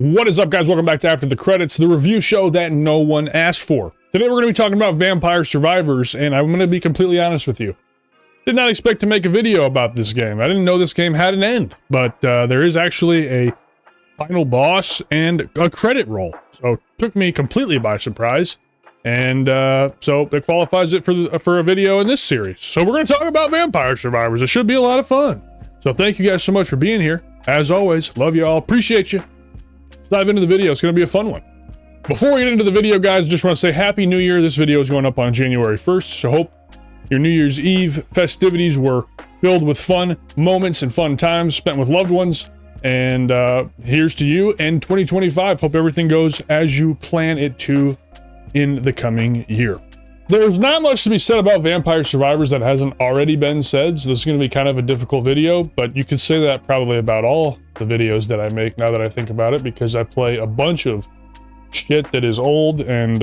What is up, guys? Welcome back to After the Credits, the review show that no one asked for. Today we're going to be talking about Vampire Survivors, and I'm going to be completely honest with you. Did not expect to make a video about this game. I didn't know this game had an end, but there is actually a final boss and a credit roll. So it took me completely by surprise, and so it qualifies it for a video in this series. So we're going to talk about Vampire Survivors. It should be a lot of fun. So thank you guys so much for being here. As always, love you all, appreciate you. Let's dive into the video. It's going to be a fun one. Before we get into the video, guys, I just want to say Happy New Year. This video is going up on January 1st, so hope your New Year's Eve festivities were filled with fun moments and fun times spent with loved ones. And here's to you and 2025. Hope everything goes as you plan it to in the coming year. There's not much to be said about Vampire Survivors that hasn't already been said, so this is going to be kind of a difficult video, but you could say that probably about all the videos that I make now that I think about it, because I play a bunch of shit that is old and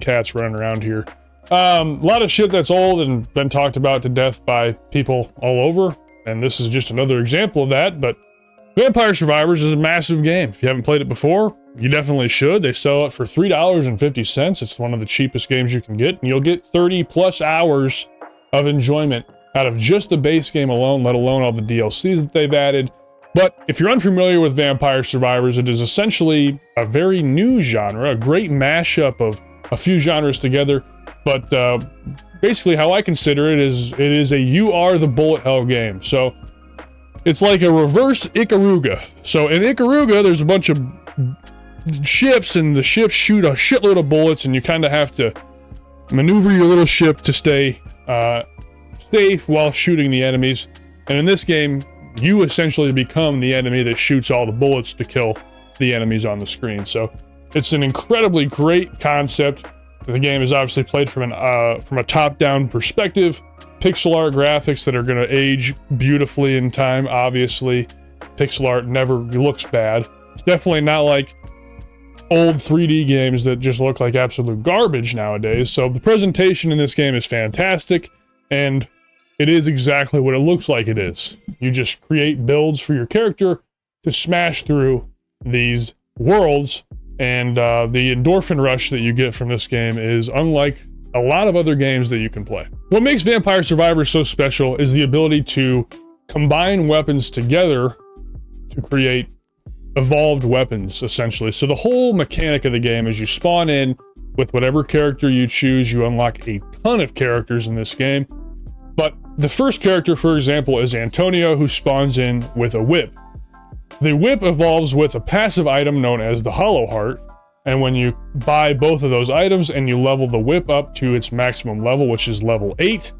cats running around here. A lot of shit that's old and been talked about to death by people all over, and this is just another example of that. But Vampire Survivors is a massive game. If you haven't played it before, you definitely should. They sell it for $3.50. It's one of the cheapest games you can get, and you'll get 30 plus hours of enjoyment out of just the base game alone, let alone all the DLCs that they've added. But if you're unfamiliar with Vampire Survivors, it is essentially a very new genre, a great mashup of a few genres together. But basically how I consider it is a you are the bullet hell game. So it's like a reverse Ikaruga. So in Ikaruga, there's a bunch of ships, and the ships shoot a shitload of bullets, and you kind of have to maneuver your little ship to stay safe while shooting the enemies. And in this game, you essentially become the enemy that shoots all the bullets to kill the enemies on the screen. So it's an incredibly great concept. The game is obviously played from a top-down perspective. Pixel art graphics that are going to age beautifully in time. Obviously, pixel art never looks bad. It's definitely not like old 3D games that just look like absolute garbage nowadays. So the presentation in this game is fantastic, and it is exactly what it looks like it is. You just create builds for your character to smash through these worlds, and the endorphin rush that you get from this game is unlike a lot of other games that you can play. What makes Vampire Survivors so special is the ability to combine weapons together to create evolved weapons, essentially. So the whole mechanic of the game is you spawn in with whatever character you choose. You unlock a ton of characters in this game. But the first character, for example, is Antonio, who spawns in with a whip. The whip evolves with a passive item known as the Hollow Heart. And when you buy both of those items and you level the whip up to its maximum level, which is level 8,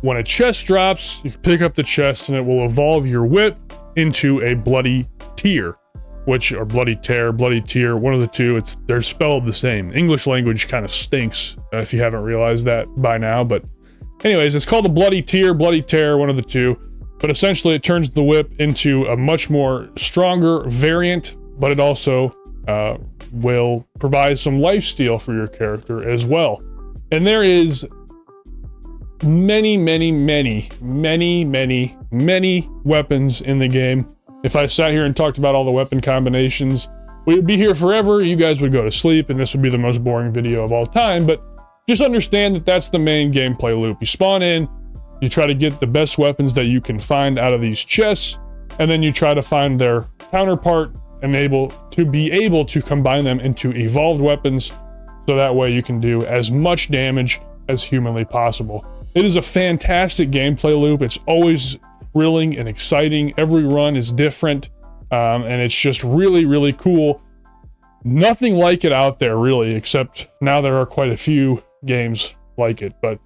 when a chest drops, you pick up the chest and it will evolve your whip into a bloody tear, or bloody tear, one of the two. They're spelled the same. English language kind of stinks, if you haven't realized that by now. But anyways, it's called a bloody tear, one of the two. But essentially it turns the whip into a much more stronger variant, but it also will provide some lifesteal for your character as well. And there is many weapons in the game. If I sat here and talked about all the weapon combinations, we would be here forever. You guys would go to sleep, and this would be the most boring video of all time. But just understand that that's the main gameplay loop. You spawn in, you try to get the best weapons that you can find out of these chests, and then you try to find their counterpart and be able to combine them into evolved weapons, so that way you can do as much damage as humanly possible. It is a fantastic gameplay loop. It's always thrilling and exciting. Every run is different, and it's just really cool. Nothing like it out there, really, except now there are quite a few games like it. But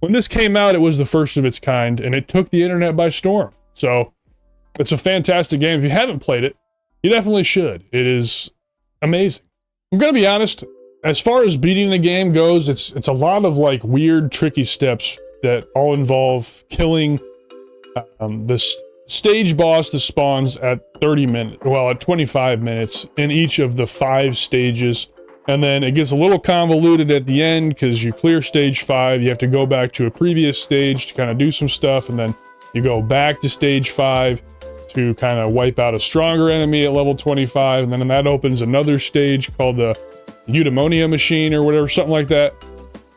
when this came out, it was the first of its kind, and it took the internet by storm. So it's a fantastic game. If you haven't played it, you definitely should. It is amazing. I'm gonna be honest, as far as beating the game goes, it's a lot of like weird, tricky steps that all involve killing this stage boss that spawns at 25 minutes in each of the 5 stages. And then it gets a little convoluted at the end because you clear stage 5, you have to go back to a previous stage to kind of do some stuff, and then you go back to stage 5 to kind of wipe out a stronger enemy at level 25, and then that opens another stage called the Eudaimonia machine or whatever, something like that.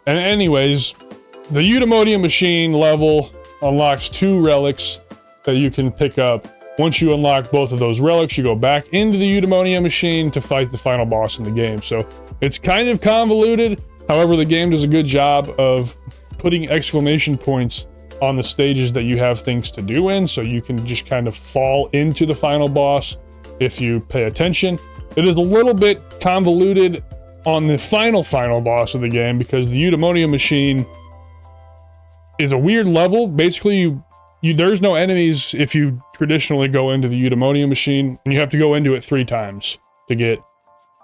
And anyways, the Eudaimonia machine level unlocks 2 relics that you can pick up. Once you unlock both of those relics, you go back into the Eudaimonia machine to fight the final boss in the game. So it's kind of convoluted. However, the game does a good job of putting exclamation points on the stages that you have things to do in, so you can just kind of fall into the final boss if you pay attention. It is a little bit convoluted on the final boss of the game because the Eudaimonia machine is a weird level. Basically, there's no enemies if you traditionally go into the Eudaimonia machine, and you have to go into it 3 times to get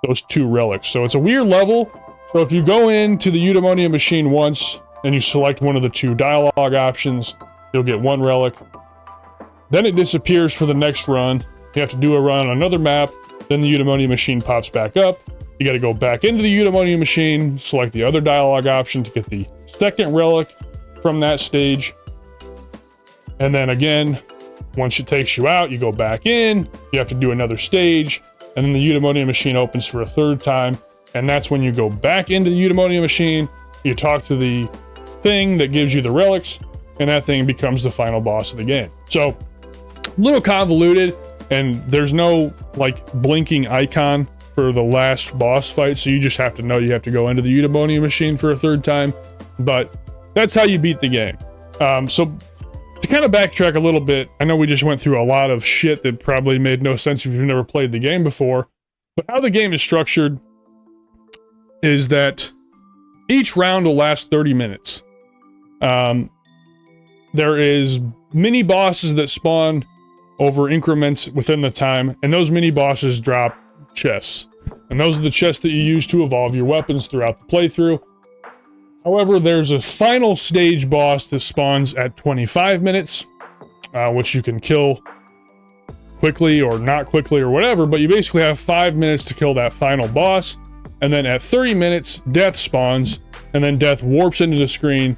those 2 relics. So it's a weird level. So if you go into the Eudaimonia machine once and you select one of the 2 dialogue options, you'll get 1 relic. Then it disappears for the next run. You have to do a run on another map. Then the Eudaimonia machine pops back up. You got to go back into the Eudaimonia machine, select the other dialogue option to get the 2nd relic from that stage. And then again, once it takes you out, you go back in. You have to do another stage. And then the Eudaimonia machine opens for a 3rd time. And that's when you go back into the Eudaimonia machine. You talk to the thing that gives you the relics, and that thing becomes the final boss of the game. So, a little convoluted, and there's no like blinking icon for the last boss fight, so you just have to know you have to go into the Eudaimonia machine for a 3rd time. But that's how you beat the game. So to kind of backtrack a little bit, I know we just went through a lot of shit that probably made no sense if you've never played the game before, but how the game is structured is that each round will last 30 minutes. There is mini bosses that spawn over increments within the time, and those mini bosses drop chests. And those are the chests that you use to evolve your weapons throughout the playthrough. However, there's a final stage boss that spawns at 25 minutes, which you can kill quickly or not quickly or whatever, but you basically have 5 minutes to kill that final boss. And then at 30 minutes, death spawns, and then death warps into the screen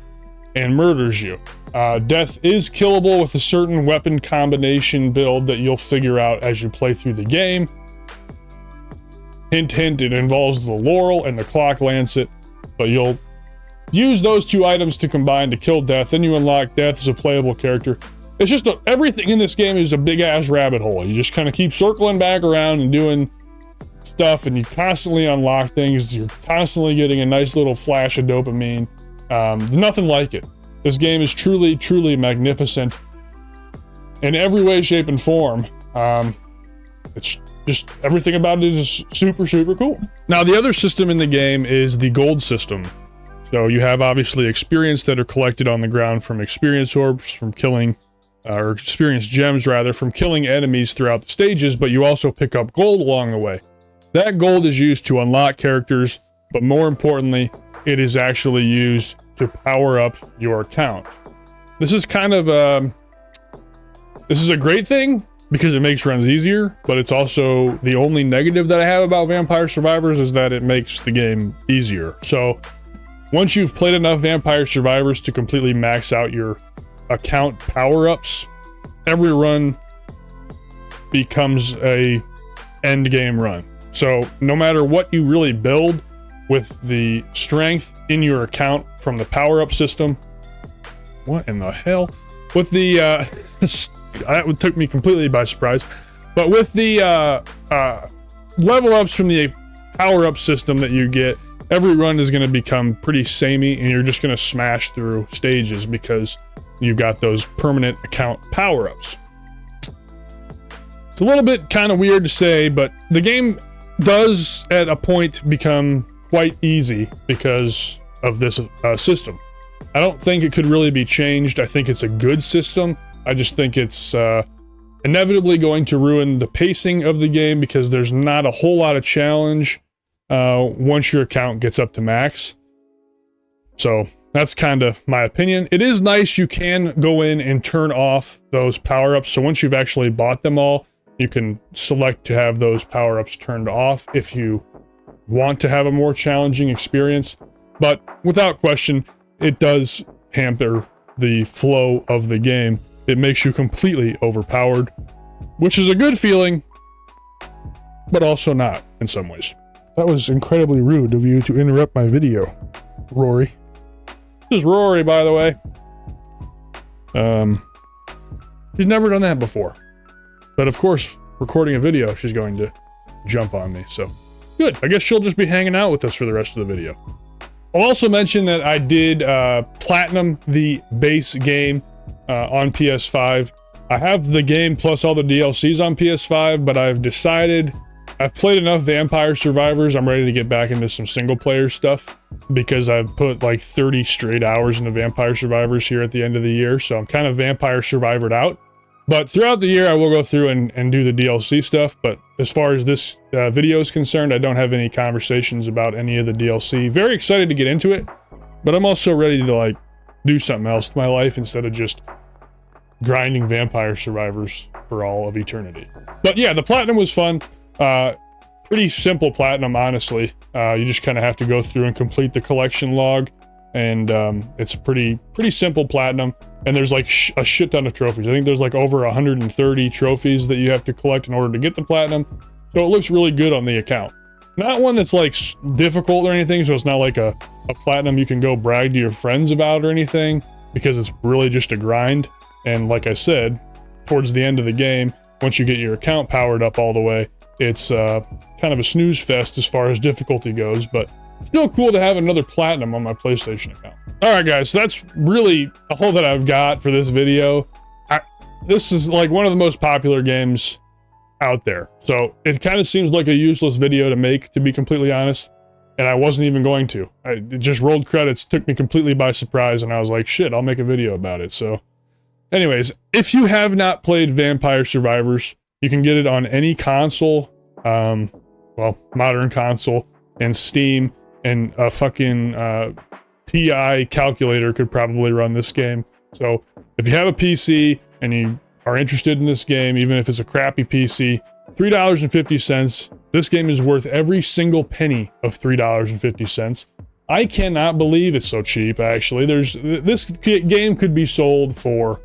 and murders you. Death is killable with a certain weapon combination build that you'll figure out as you play through the game. Hint, hint, it involves the Laurel and the Clock Lancet, but you'll use those 2 items to combine to kill Death. Then you unlock Death as a playable character. It's just everything in this game is a big-ass rabbit hole. You just kind of keep circling back around and doing stuff, and you constantly unlock things. You're constantly getting a nice little flash of dopamine. Nothing like it. This game is truly, truly magnificent in every way, shape, and form. It's just everything about it is super, super cool. Now, the other system in the game is the gold system. So you have obviously experience that are collected on the ground from experience orbs, from killing, or experience gems rather, from killing enemies throughout the stages, but you also pick up gold along the way. That gold is used to unlock characters, but more importantly, it is actually used to power up your account. This is kind of this is a great thing because it makes runs easier, but it's also the only negative that I have about Vampire Survivors is that it makes the game easier. So once you've played enough Vampire Survivors to completely max out your account power-ups, every run becomes a end game run. So no matter what you really build with the strength in your account from the power-up system, what in the hell? With the, that took me completely by surprise, but with the level ups from the power-up system that you get, every run is going to become pretty samey, and you're just going to smash through stages because you've got those permanent account power-ups. It's a little bit kind of weird to say, but the game does at a point become quite easy because of this system. I don't think it could really be changed. I think it's a good system. I just think it's inevitably going to ruin the pacing of the game because there's not a whole lot of challenge once your account gets up to max. So that's kind of my opinion. It is nice you can go in and turn off those power-ups. So once you've actually bought them all, you can select to have those power-ups turned off if you want to have a more challenging experience. But without question, it does hamper the flow of the game. It makes you completely overpowered. which is a good feeling, but also not in some ways. That was incredibly rude of you to interrupt my video, Rory. This is Rory, by the way. She's never done that before. But of course, recording a video, she's going to jump on me, so good. I guess she'll just be hanging out with us for the rest of the video. I'll also mention that I did platinum the base game on PS5. I have the game plus all the DLCs on PS5, but I've decided I've played enough Vampire Survivors. I'm ready to get back into some single player stuff because I've put like 30 straight hours into Vampire Survivors here at the end of the year. So I'm kind of Vampire Survivored out. But throughout the year, I will go through and do the DLC stuff. But as far as this video is concerned, I don't have any conversations about any of the DLC. Very excited to get into it, but I'm also ready to like do something else with my life instead of just grinding Vampire Survivors for all of eternity. But yeah, the platinum was fun. Pretty simple platinum, honestly. You just kind of have to go through and complete the collection log, and it's a pretty simple platinum. And there's like a shit ton of trophies. I think there's like over 130 trophies that you have to collect in order to get the platinum. So it looks really good on the account. Not one that's like difficult or anything, so it's not like a platinum you can go brag to your friends about or anything, because it's really just a grind. And like I said, towards the end of the game, once you get your account powered up all the way, it's kind of a snooze fest as far as difficulty goes, but still cool to have another platinum on my PlayStation account. Alright guys, so that's really all that I've got for this video. This is like one of the most popular games out there, so it kind of seems like a useless video to make, to be completely honest, and I wasn't even going to. It just rolled credits, took me completely by surprise, and I was like, shit, I'll make a video about it. So anyways, if you have not played Vampire Survivors, you can get it on any console, well, modern console, and Steam, and a fucking TI calculator could probably run this game. So if you have a PC and you are interested in this game, even if it's a crappy PC, $3.50. This game is worth every single penny of $3.50. I cannot believe it's so cheap, actually. This game could be sold for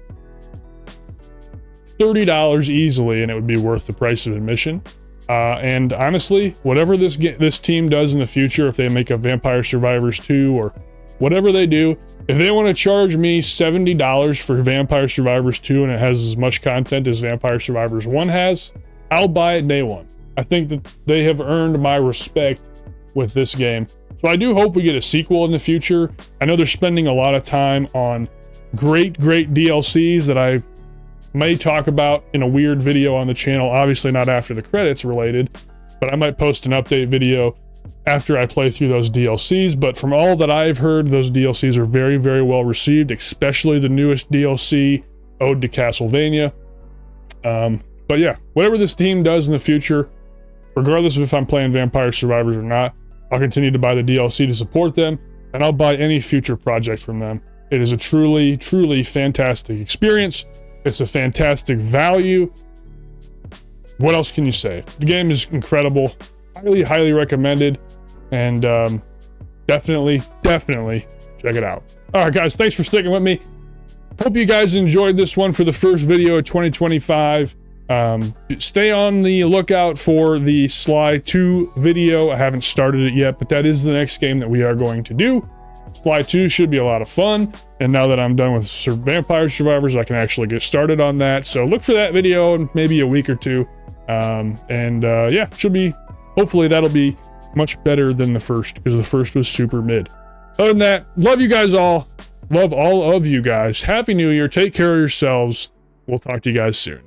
$30 easily, and it would be worth the price of admission. And honestly, whatever this team does in the future, if they make a Vampire Survivors 2 or whatever they do, if they want to charge me $70 for Vampire Survivors 2 and it has as much content as Vampire Survivors 1 has, I'll buy it day one. I think that they have earned my respect with this game. So I do hope we get a sequel in the future. I know they're spending a lot of time on great DLCs that I may talk about in a weird video on the channel, obviously not after the credits related, but I might post an update video after I play through those DLCs. But from all that I've heard, those DLCs are very well received, especially the newest DLC, Ode to Castlevania. But yeah, whatever this team does in the future, regardless of if I'm playing Vampire Survivors or not, I'll continue to buy the DLC to support them, and I'll buy any future project from them. It is a truly fantastic experience. It's a fantastic value. What else can you say? The game is incredible. Highly recommended. And definitely check it out. Alright guys, thanks for sticking with me. Hope you guys enjoyed this one for the first video of 2025. Stay on the lookout for the Sly 2 video. I haven't started it yet, but that is the next game that we are going to do. Sly 2 should be a lot of fun, and now that I'm done with Vampire Survivors, I can actually get started on that. So look for that video in maybe a week or two. Yeah, should be, hopefully that'll be much better than the first, because the first was super mid. Other than that, love you guys all. Love all of you guys. Happy New Year. Take care of yourselves. We'll talk to you guys soon.